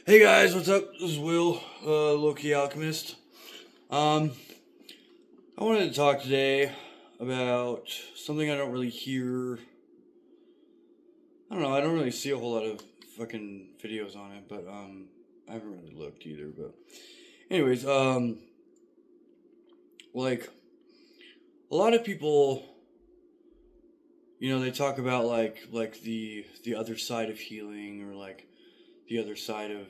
Hey guys, what's up? This is Will, Low-Key Alchemist. Um, I wanted to talk today about something I don't really hear. I don't know, I don't really see a whole lot of fucking videos on it, but I haven't really looked either. But anyways, like a lot of people, they talk about like the other side of healing, or like the other side of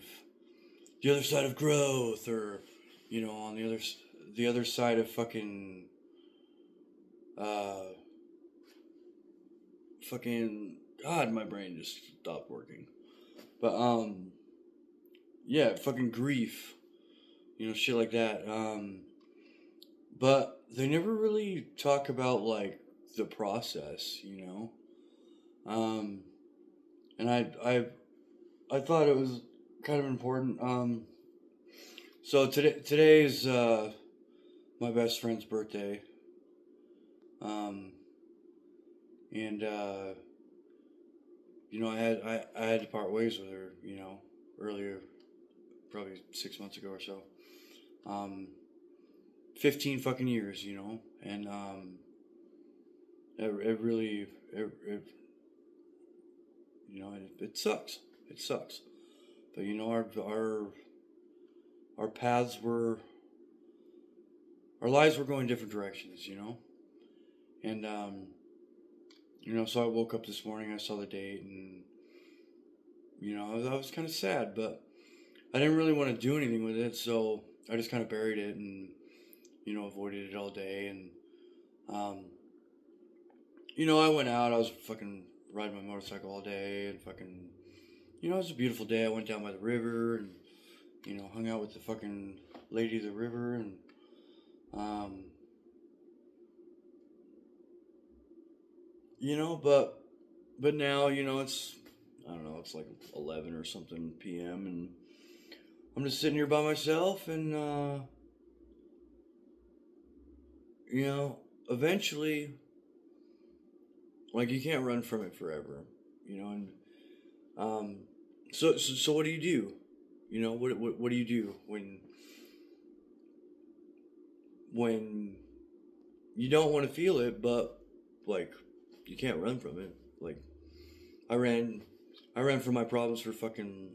the other side of growth, or on the other side of uh fucking God, my brain just stopped working. But yeah, fucking grief, shit like that. But they never really talk about like the process, um and I thought it was kind of important. So today is my best friend's birthday. um and I had to part ways with her, earlier, probably 6 months ago or so. Um, 15 fucking years, and it really, it sucks. It sucks. But our paths were, our lives were going different directions, and so I woke up this morning, I saw the date, and I was kind of sad, but I didn't really want to do anything with it, so I just kind of buried it and avoided it all day. And um, I went out. I was fucking riding my motorcycle all day, and fucking, it was a beautiful day. I went down by the river and hung out with the fucking lady of the river, and um, but now it's, I don't know, it's like 11 or something p.m. and I'm just sitting here by myself, and eventually, like, you can't run from it forever, and um, so what do you do? What do you do when you don't want to feel it, but like you can't run from it? Like, I ran, I ran from my problems for fucking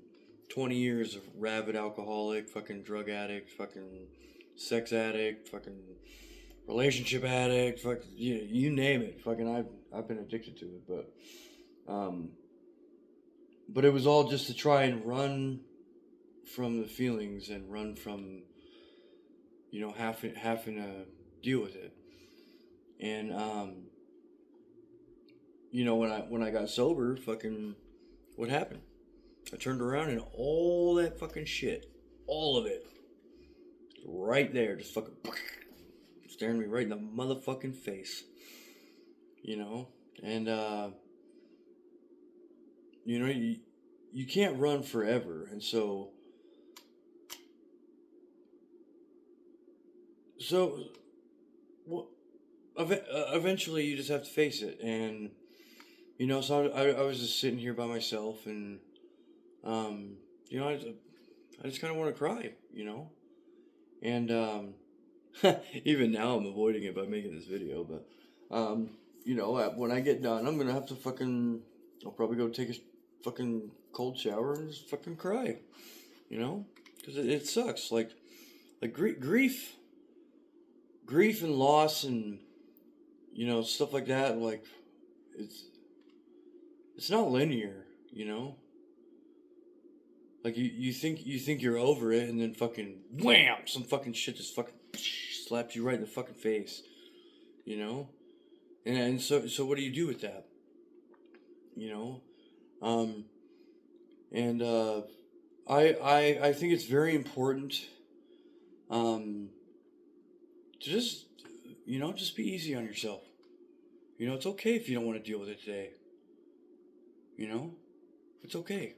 20 years of rabid alcoholic, fucking drug addict, fucking sex addict, fucking relationship addict, fuck, you name it. Fucking, I've been addicted to it, um, but it was all just to try and run from the feelings and run from having to deal with it. And when I got sober, fucking, what happened? I turned around and all that fucking shit, all of it, right there, just fucking staring me right in the motherfucking face, you know. And you can't run forever, and so well, eventually you just have to face it. And so I was just sitting here by myself, and um, I just kind of want to cry, and even now I'm avoiding it by making this video. But when I get done, I'm gonna have to fucking, I'll probably go take a fucking cold shower and just fucking cry, because it sucks. Like grief and loss, and stuff like that. Like, it's it's not linear, Like, you think you're over it, and then fucking wham, some fucking shit just fucking slaps you right in the fucking face, you know. And so what do you do with that, you know? Um, and I think it's very important, um, to just be easy on yourself. It's okay if you don't want to deal with it today. You know, it's okay,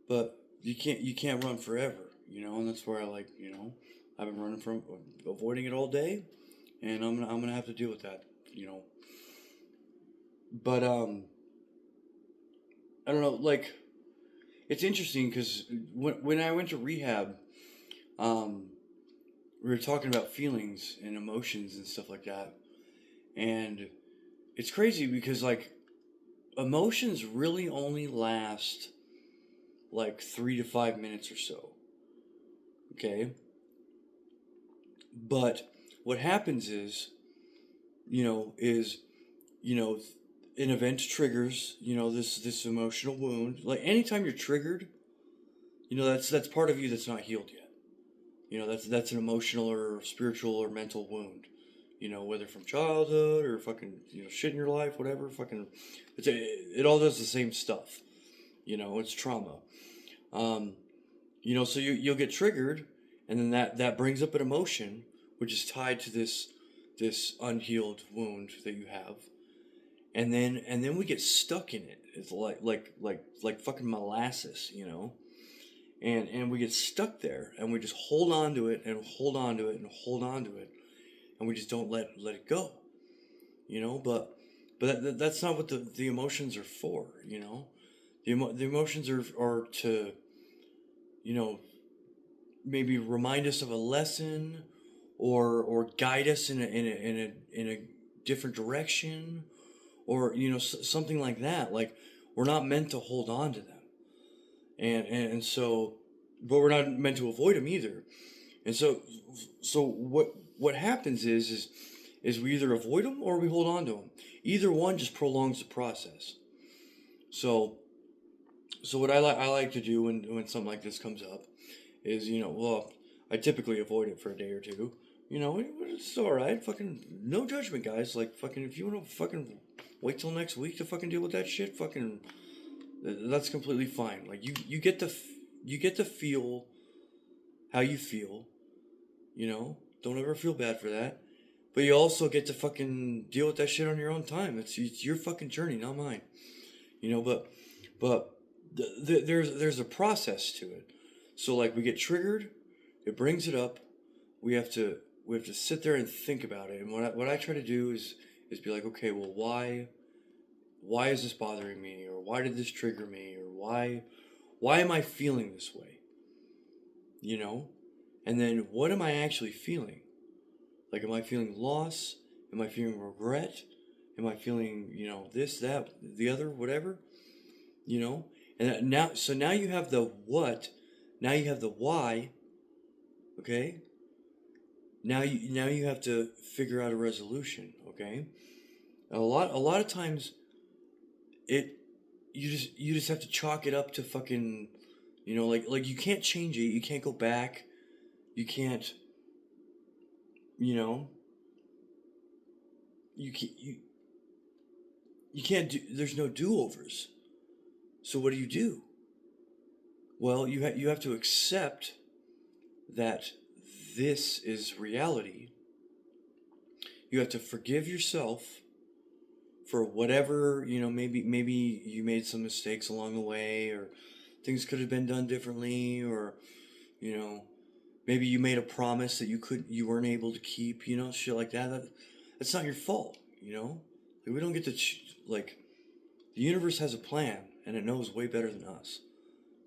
but you can't run forever. And that's where I've been running from, avoiding it all day, and I'm gonna have to deal with that. But I don't know, like, it's interesting because when I went to rehab, um, we were talking about feelings and emotions and stuff like that, and it's crazy because like emotions really only last like 3 to 5 minutes or so. Okay, but what happens is, is you know, an event triggers, this emotional wound. Like anytime you're triggered, that's part of you that's not healed yet. That's an emotional or spiritual or mental wound. Whether from childhood or fucking shit in your life, whatever. Fucking, it all does the same stuff. It's trauma. Um, so you'll get triggered, and then that brings up an emotion, which is tied to this unhealed wound that you have, and then we get stuck in it. It's like fucking molasses, and we get stuck there, and we just hold on to it and hold on to it and hold on to it, and we just don't let it go, but that's not what the emotions are for. The emotions are to you know maybe remind us of a lesson, or guide us in a different direction, or something like that. Like, we're not meant to hold on to them, and so, but we're not meant to avoid them either. And so what happens is we either avoid them or we hold on to them. Either one just prolongs the process. So so what I like to do when something like this comes up is, well, I typically avoid it for a day or two. It's all right. Fucking no judgment, guys. Like, fucking, if you want to fucking wait till next week to fucking deal with that shit, fucking, that's completely fine. Like, you get to feel how you feel. Don't ever feel bad for that. But you also get to fucking deal with that shit on your own time. It's your fucking journey, not mine. But there's a process to it. So, like, we get triggered, it brings it up. We have to sit there and think about it. And what I try to do is be like, okay, well, why is this bothering me, or why did this trigger me, or why am I feeling this way? And then what am I actually feeling? Like, am I feeling loss? Am I feeling regret? Am I feeling, this, that, the other, whatever? You know? So now you have the what, now you have the why, okay? Now you have to figure out a resolution, okay? A lot of times it you just have to chalk it up to fucking, like you can't change it, you can't go back, you can't, you know, you can't do, there's no do-overs. So what do? Well, you have to accept that this is reality. You have to forgive yourself for whatever, maybe you made some mistakes along the way, or things could have been done differently, or, you know, maybe you made a promise that you weren't able to keep, shit like that. That's not your fault, Like, we don't get to, like, the universe has a plan, and it knows way better than us.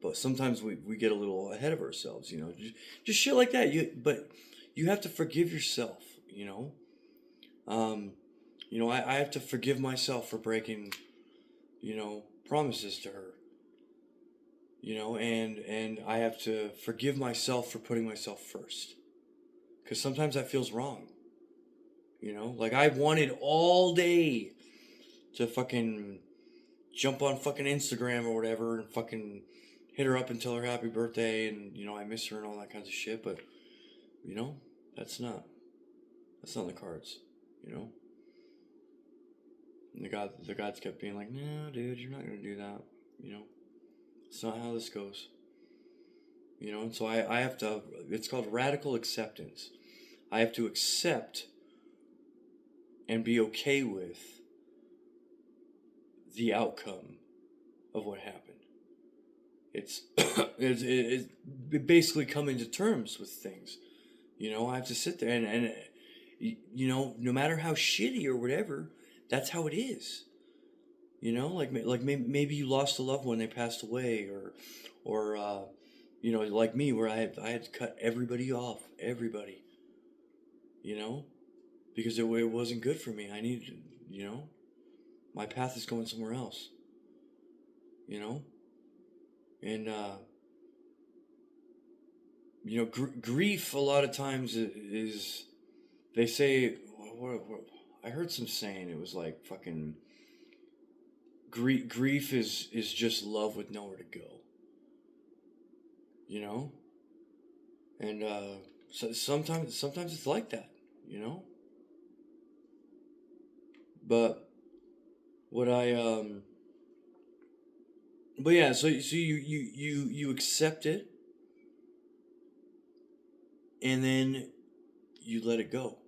But sometimes we get a little ahead of ourselves, just shit like that. But you have to forgive yourself, Um, I have to forgive myself for breaking, promises to her, and I have to forgive myself for putting myself first. Because sometimes that feels wrong, Like, I wanted all day to fucking jump on fucking Instagram or whatever and fucking hit her up and tell her happy birthday and, I miss her and all that kinds of shit. But, you know, that's not, that's not in the cards, And the gods kept being like, no, dude, you're not going to do that, It's not how this goes, And so I have to, it's called radical acceptance. I have to accept and be okay with the outcome of what happened. It's, it's basically coming to terms with things. I have to sit there and no matter how shitty or whatever, that's how it is. You know, like maybe you lost a loved one, they passed away, or you know, like me, where I had to cut everybody off, everybody. You know, because it wasn't good for me. I needed, you know, my path is going somewhere else. You know, and you know, grief a lot of times is they say I heard some saying it was like fucking grief is just love with nowhere to go. You know, and so sometimes it's like that. You know, but what I but yeah, so you accept it, and then you let it go,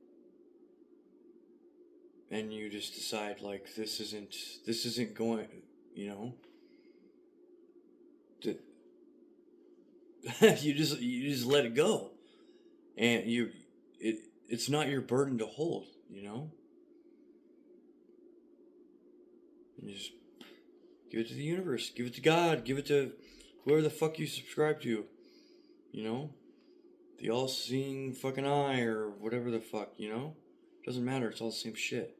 and you just decide like this isn't going, you know, to, you just let it go, and it's not your burden to hold, you know. You just give it to the universe, give it to God, give it to whoever the fuck you subscribe to, you know, the all-seeing fucking eye or whatever the fuck, you know. Doesn't matter. It's all the same shit.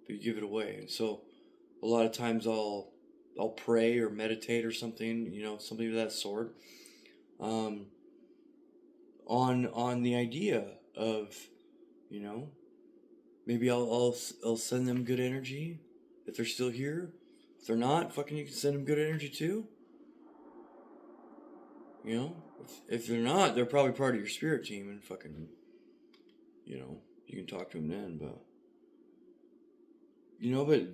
But you give it away, and so a lot of times I'll pray or meditate or something, you know, something of that sort, um, on the idea of, you know, maybe I'll send them good energy if they're still here. If they're not, fucking you can send them good energy too. You know, if they're not, they're probably part of your spirit team, and fucking, you know, you can talk to them then. But you know, but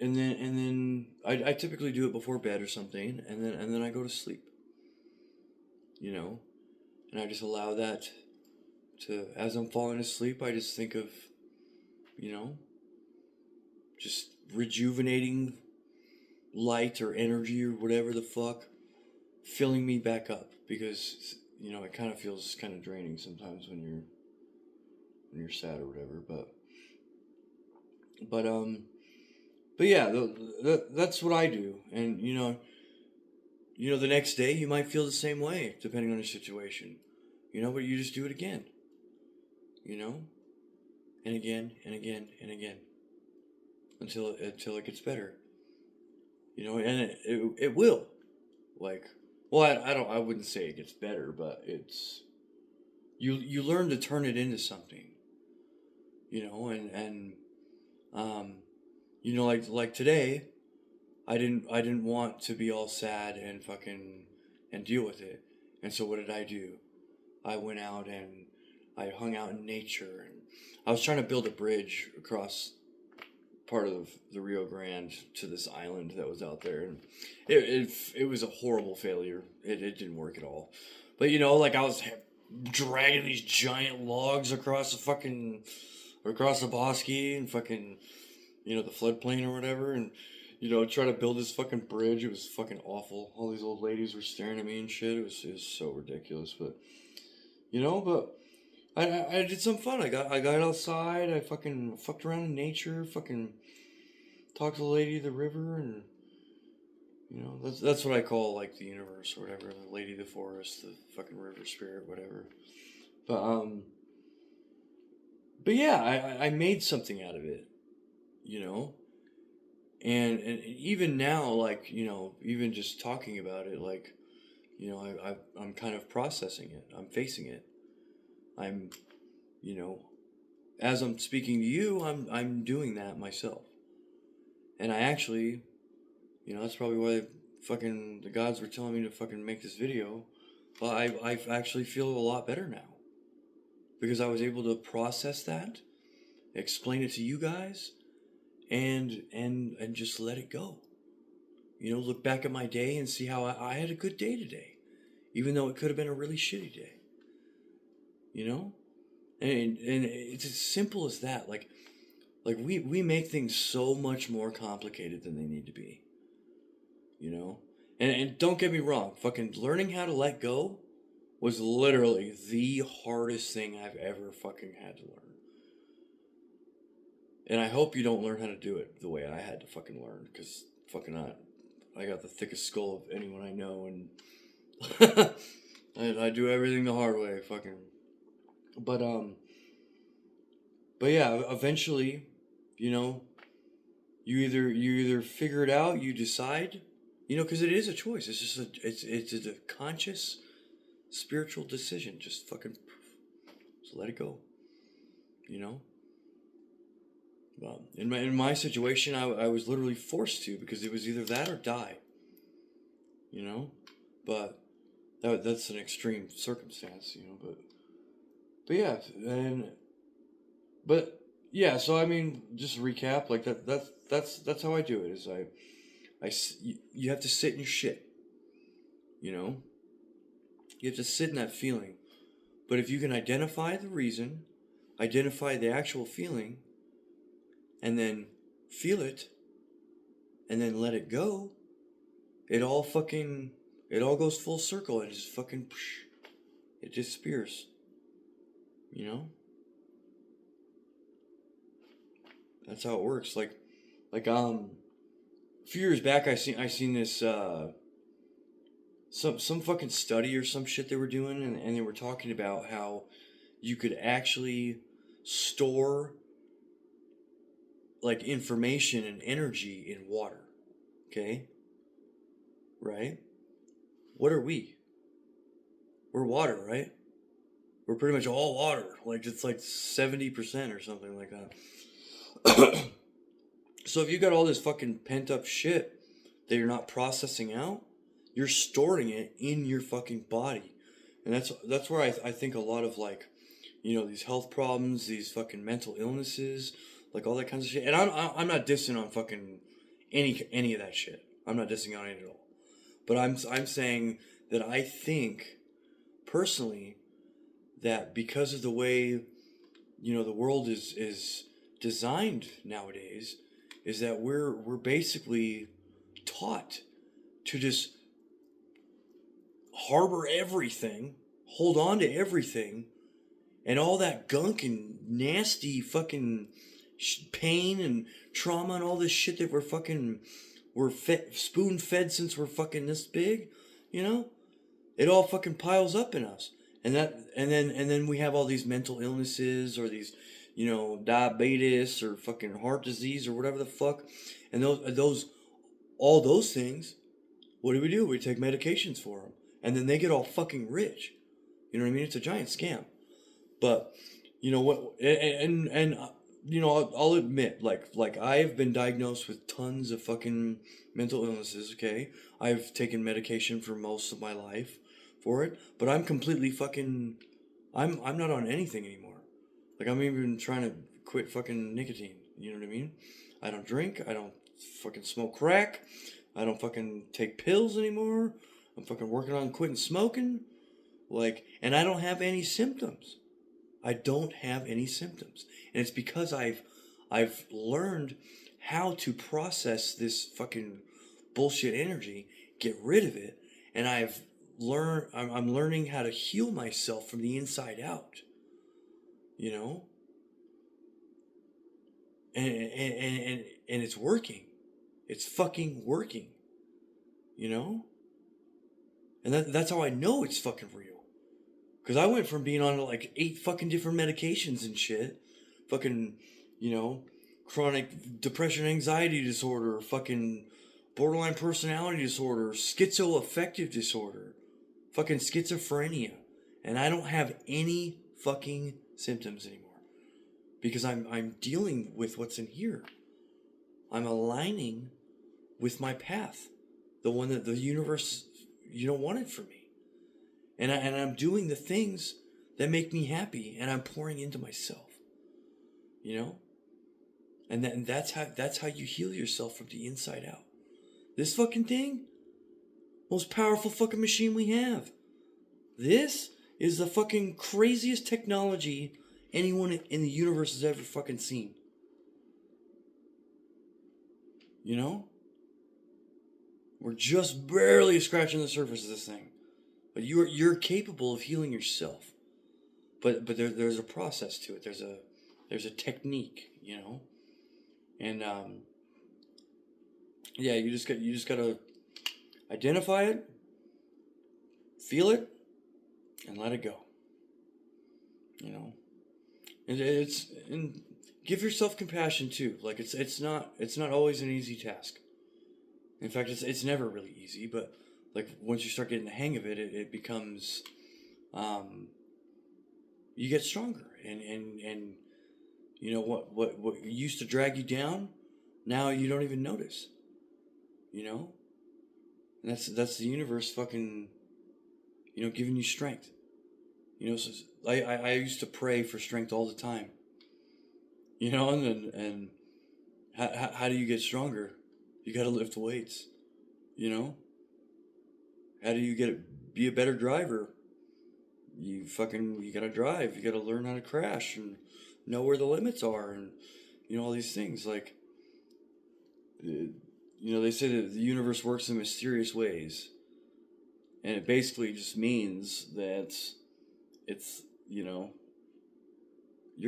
and then I typically do it before bed or something, and then I go to sleep. You know, and I just allow that to, as I'm falling asleep, I just think of, you know, just rejuvenating light or energy or whatever the fuck, filling me back up, because you know it kind of feels kind of draining sometimes when you're sad or whatever. But yeah, that's what I do, and you know the next day you might feel the same way depending on the situation, you know, but you just do it again, you know, and again and again and again until it gets better, you know, and it will, like, well, I wouldn't say it gets better, but it's you learn to turn it into something, you know, and um you know, like today I didn't want to be all sad and fucking and deal with it, and so what did I do? I went out and I hung out in nature, and I was trying to build a bridge across part of the Rio Grande to this island that was out there, and it was a horrible failure. It didn't work at all. But you know, like I was dragging these giant logs across the bosque and fucking, you know, the floodplain or whatever, and you know, try to build this fucking bridge. It was fucking awful. All these old ladies were staring at me and shit. It was so ridiculous, but you know, but I did some fun. I got outside. I fucking fucked around in nature. Fucking talked to the lady of the river, and you know that's what I call like the universe or whatever. The lady of the forest, the fucking river spirit, whatever. But but yeah, I made something out of it. You know, and even now, like, you know, even just talking about it, like, you know, I'm kind of processing it. I'm facing it. I'm, you know, as I'm speaking to you, I'm doing that myself. And I actually, you know, that's probably why fucking the gods were telling me to fucking make this video. Well, I actually feel a lot better now because I was able to process that, explain it to you guys, and just let it go. You know, look back at my day and see how I had a good day today, even though it could have been a really shitty day. You know, and it's as simple as that. Like we make things so much more complicated than they need to be. You know, and don't get me wrong, fucking learning how to let go was literally the hardest thing I've ever fucking had to learn. And I hope you don't learn how to do it the way I had to fucking learn, because fucking I got the thickest skull of anyone I know, and I do everything the hard way, fucking. But but yeah, eventually, you know, you either figure it out, you decide, because it is a choice. It's just it's a conscious spiritual decision. Just fucking, just let it go, you know. Well, in my situation, I was literally forced to, because it was either that or die, you know. But that's an extreme circumstance, but yeah, and but yeah. So I mean, just to recap, like that's how I do it. Is you have to sit in your shit, you know. You have to sit in that feeling. But if you can identify the reason, identify the actual feeling, and then feel it, and then let it go, it all goes full circle, and just fucking, it disappears, you know? That's how it works. A few years back, I seen this, some fucking study or some shit they were doing, and they were talking about how you could actually store like information and energy in water. Okay? Right? What are we? We're water, right? We're pretty much all water. Like it's like 70% or something like that. So if you got all this fucking pent up shit that you're not processing out, you're storing it in your fucking body. And that's where I think a lot of like, these health problems, these fucking mental illnesses, like all that kinds of shit. And I'm not dissing on fucking any of that shit. I'm not dissing on it at all. But I'm saying that I think personally that because of the way the world is designed nowadays, is that we're basically taught to just harbor everything, hold on to everything, and all that gunk and nasty fucking pain and trauma and all this shit that we're spoon fed since we're fucking this big, it all fucking piles up in us. And then we have all these mental illnesses, or these diabetes or fucking heart disease or whatever the fuck. And all those things, what do? We take medications for them, and then they get all fucking rich. You know what I mean? It's a giant scam. But you know what? And I'll admit, like I've been diagnosed with tons of fucking mental illnesses. Okay, I've taken medication for most of my life for it, but I'm completely fucking. I'm not on anything anymore. Like I'm even trying to quit fucking nicotine. You know what I mean? I don't drink. I don't fucking smoke crack. I don't fucking take pills anymore. I'm fucking working on quitting smoking. And I don't have any symptoms. I don't have any symptoms. And it's because I've learned how to process this fucking bullshit energy, get rid of it, and I'm learning how to heal myself from the inside out. You know? And it's working. It's fucking working. You know? And that's how I know it's fucking real. Because I went from being on like 8 fucking different medications and shit. Fucking, chronic depression, anxiety disorder, fucking borderline personality disorder, schizoaffective disorder, fucking schizophrenia. And I don't have any fucking symptoms anymore. Because I'm dealing with what's in here. I'm aligning with my path. The one that the universe, wanted for me. And I'm doing the things that make me happy, and I'm pouring into myself. And that's how you heal yourself from the inside out. This fucking thing, most powerful fucking machine we have. This is the fucking craziest technology anyone in the universe has ever fucking seen. We're just barely scratching the surface of this thing. But you're capable of healing yourself. But there's a process to it. There's a technique, And yeah, you just gotta identify it, feel it, and let it go. You know, and give yourself compassion too. Like it's not always an easy task. In fact, it's never really easy. But like once you start getting the hang of it, it becomes, you get stronger. And you know what used to drag you down, now you don't even notice. You know, and that's the universe fucking, giving you strength. So I used to pray for strength all the time. And how do you get stronger? You got to lift weights. You know, how do you be a better driver? You gotta drive. You gotta learn how to crash and know where the limits are, and all these things. Like, they say that the universe works in mysterious ways, and it basically just means that it's you're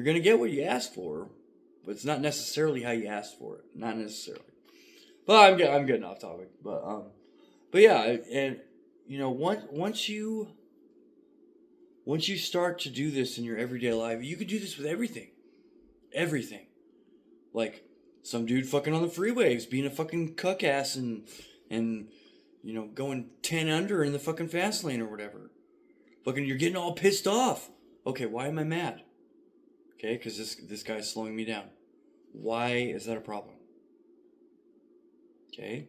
gonna get what you ask for, but it's not necessarily how you asked for it. Not necessarily. But I'm getting off topic. But yeah, and once you start to do this in your everyday life, you could do this with everything. Everything. Like some dude fucking on the freeways, being a fucking cuck ass and going 10 under in the fucking fast lane or whatever. Fucking, you're getting all pissed off. Okay, why am I mad? Okay, because this guy's slowing me down. Why is that a problem? Okay,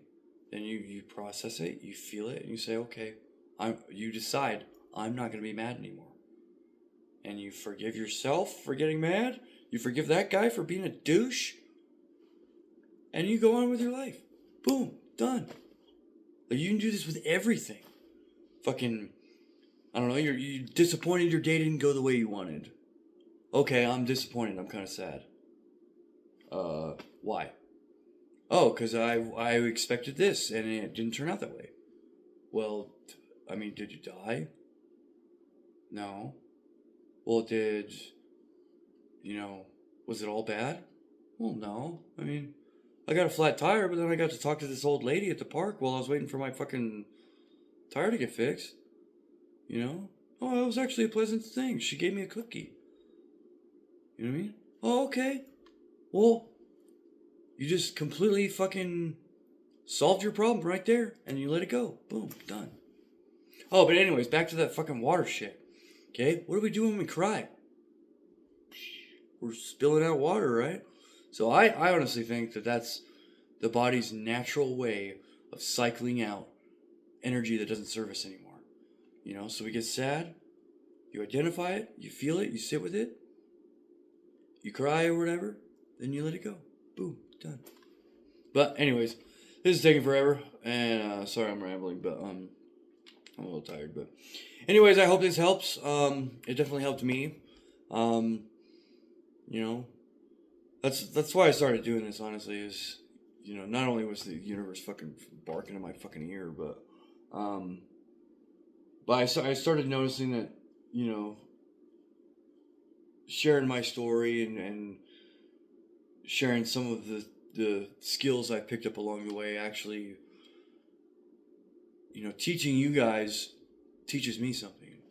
then you process it, you feel it, and you say, okay, you decide I'm not going to be mad anymore. And you forgive yourself for getting mad. You forgive that guy for being a douche. And you go on with your life. Boom, done. Like, you can do this with everything. Fucking, I don't know, you're disappointed your day didn't go the way you wanted. Okay, I'm disappointed. I'm kind of sad. Why? Oh, because I expected this and it didn't turn out that way. Well, I mean, did you die? No. Well, was it all bad? Well, no. I mean, I got a flat tire, but then I got to talk to this old lady at the park while I was waiting for my fucking tire to get fixed. Oh, it was actually a pleasant thing. She gave me a cookie. You know what I mean? Oh, okay. Well, you just completely fucking solved your problem right there, and you let it go. Boom, done. Oh, but anyways, back to that fucking water shit. Okay, what do we do when we cry? We're spilling out water, right? So I honestly think that that's the body's natural way of cycling out energy that doesn't serve us anymore. So we get sad, you identify it, you feel it, you sit with it, you cry or whatever, then you let it go. Boom, done. But anyways, this is taking forever, and sorry I'm rambling, but I'm a little tired. But anyways, I hope this helps. It definitely helped me. That's why I started doing this, honestly, is, not only was the universe fucking barking in my fucking ear, but I started noticing that, sharing my story and sharing some of the skills I picked up along the way, actually, teaching you guys teaches me something.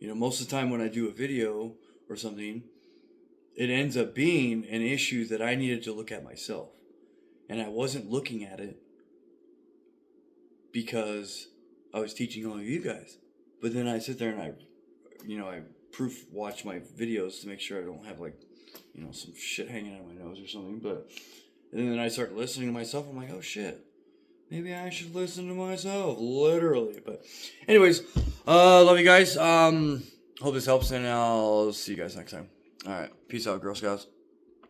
Most of the time when I do a video or something, it ends up being an issue that I needed to look at myself. And I wasn't looking at it because I was teaching all of you guys. But then I sit there and I proof watch my videos to make sure I don't have some shit hanging out of my nose or something. And then I start listening to myself. I'm like, oh shit, maybe I should listen to myself, literally. But anyways, love you guys. Hope this helps, and I'll see you guys next time. All right, peace out, Girl Scouts.